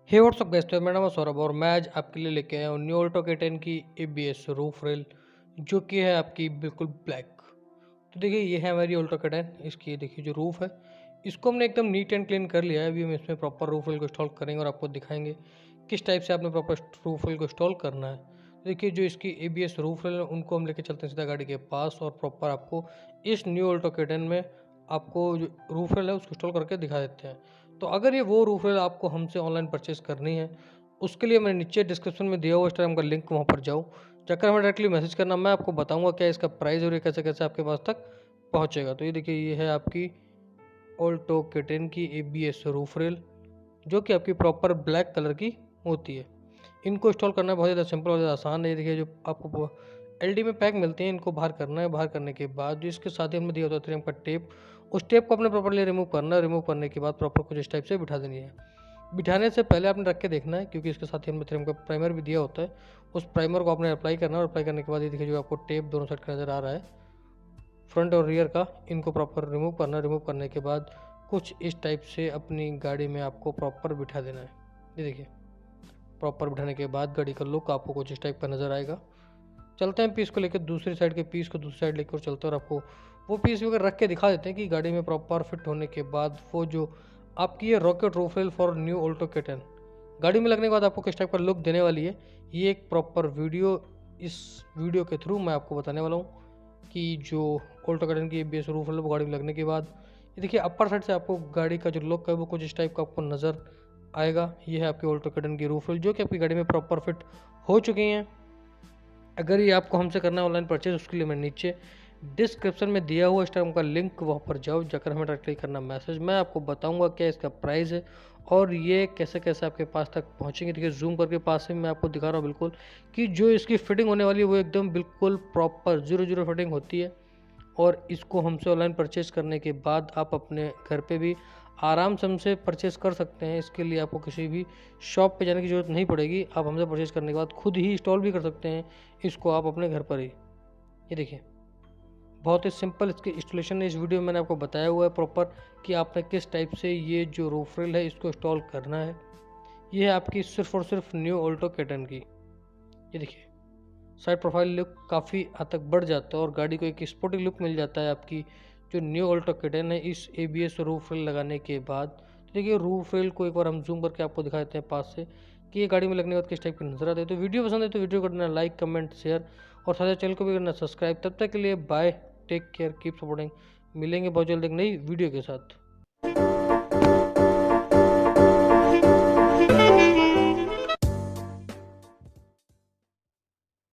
हे WhatsApp guys, तो मेरा नाम है सौरभ और मैं आज आपके लिए लेके आया हूँ न्यू ऑल्टो के 10 की एबीएस रूफ रेल, जो कि है आपकी बिल्कुल ब्लैक। तो देखिए, ये है हमारी ऑल्टो के 10। इसकी देखिए जो रूफ है, इसको हमने एकदम नीट एंड क्लीन कर लिया है। अभी हम इसमें प्रॉपर रूफ रेल को इंस्टॉल करेंगे और आपको दिखाएंगे किस टाइप से आपने प्रॉपर रूफ रेल को इंस्टॉल करना है। देखिए, जो इसकी एबीएस रूफ रेल है उनको हम लेके चलते हैं सीधा गाड़ी के पास और प्रॉपर आपको इस न्यू ऑल्टो के 10 में आपको जो रूफ रेल है उसको इंस्टॉल करके दिखा देते हैं। तो अगर ये वो रूफ रेल आपको हमसे ऑनलाइन परचेस करनी है, उसके लिए मैंने नीचे डिस्क्रिप्शन में दिया हुआ इंस्टाग्राम का लिंक, वहाँ पर जाओ, जाकर हमें डायरेक्टली मैसेज करना। मैं आपको बताऊंगा क्या इसका प्राइस और ये कैसे कैसे आपके पास तक पहुंचेगा। तो ये देखिए, ये है आपकी ऑल्टो के 10 की एबीएस रूफ रेल, जो कि आपकी प्रॉपर ब्लैक कलर की होती है। इनको इंस्टॉल करना बहुत ज़्यादा सिंपल और ज़्यादा आसान है। ये देखिए, जो आपको एलडी में पैक मिलते हैं, इनको बाहर करना है। बाहर करने के बाद जो इसके साथ ही हमने दिया होता है 3M का टेप, उस टेप को अपने प्रॉपरली रिमूव करना है। रिमूव करने के बाद प्रॉपर कुछ इस टाइप से बिठा देनी है। बिठाने से पहले आपने रख के देखना है, क्योंकि इसके साथ ही हमने 3M का प्राइमर भी दिया होता है। उस प्राइमर को आपने अप्लाई करना है और अप्लाई करने के बाद ये देखिए, जो आपको टेप दोनों साइड का नज़र आ रहा है, फ्रंट और रियर का, इनको प्रॉपर रिमूव करना है। रिमूव करने के बाद कुछ इस टाइप से अपनी गाड़ी में आपको प्रॉपर बिठा देना है। ये देखिए, प्रॉपर बिठाने के बाद गाड़ी का लुक आपको कुछ इस टाइप का नज़र आएगा। चलते हैं पीस को लेकर, दूसरी साइड के पीस को दूसरी साइड लेकर चलते हैं और आपको वो पीस वगैरह रख के दिखा देते हैं कि गाड़ी में प्रॉपर फिट होने के बाद वो जो आपकी ये rocket roof rail for new Alto के 10 गाड़ी में लगने के बाद आपको किस टाइप का लुक देने वाली है। ये एक प्रॉपर वीडियो, इस वीडियो के थ्रू मैं आपको बताने वाला हूँ कि जो ऑल्टो के 10 की एबीएस रूफ रेल वो गाड़ी में लगने के बाद ये देखिए, अपर साइड से आपको गाड़ी का जो लुक है वो कुछ इस टाइप का आपको नज़र आएगा। ये है आपकी ऑल्टो के 10 की रूफ रेल, जो कि आपकी गाड़ी में प्रॉपर फिट हो चुकी हैं। अगर ये आपको हमसे करना है ऑनलाइन परचेज, उसके लिए मैं नीचे डिस्क्रिप्शन में दिया हुआ इंस्टाग्राम का लिंक, वहाँ पर जाओ, जाकर हमें डायरेक्टली करना मैसेज। मैं आपको बताऊंगा क्या इसका प्राइस है और ये कैसे कैसे आपके पास तक पहुँचेंगे। देखिए, जूम करके पास से मैं आपको दिखा रहा हूँ बिल्कुल कि जो इसकी फिटिंग होने वाली है वो एकदम बिल्कुल प्रॉपर 0-0 फिटिंग होती है। और इसको हमसे ऑनलाइन परचेज़ करने के बाद आप अपने घर पे भी आराम से हमसे परचेज़ कर सकते हैं। इसके लिए आपको किसी भी शॉप पे जाने की ज़रूरत नहीं पड़ेगी। आप हमसे परचेज़ करने के बाद खुद ही इंस्टॉल भी कर सकते हैं इसको आप अपने घर पर ही। ये देखिए, बहुत ही सिंपल इसकी इंस्टॉलेशन है। इस वीडियो में मैंने आपको बताया हुआ है प्रॉपर कि आपने किस टाइप से ये जो रूफ रेल है इसको इंस्टॉल करना है। ये है आपकी सिर्फ और सिर्फ न्यू ऑल्टो के 10 की। ये देखिए, साइड प्रोफाइल लुक काफ़ी हद तक बढ़ जाता है और गाड़ी को एक स्पोर्टी लुक मिल जाता है आपकी जो न्यू ऑल्टो के 10 है इस एबीएस रूफ रेल लगाने के बाद। तो देखिए, रूफ रेल को एक बार हम जूम करके आपको दिखा देते हैं पास से कि ये गाड़ी में लगने के बाद किस टाइप की नजर आती है। तो वीडियो पसंद है तो वीडियो को करना लाइक, कमेंट, शेयर और साथ ही चैनल को भी करना सब्सक्राइब। तब तक के लिए bye, take care, keep supporting. मिलेंगे बहुत जल्द एक नई वीडियो के साथ।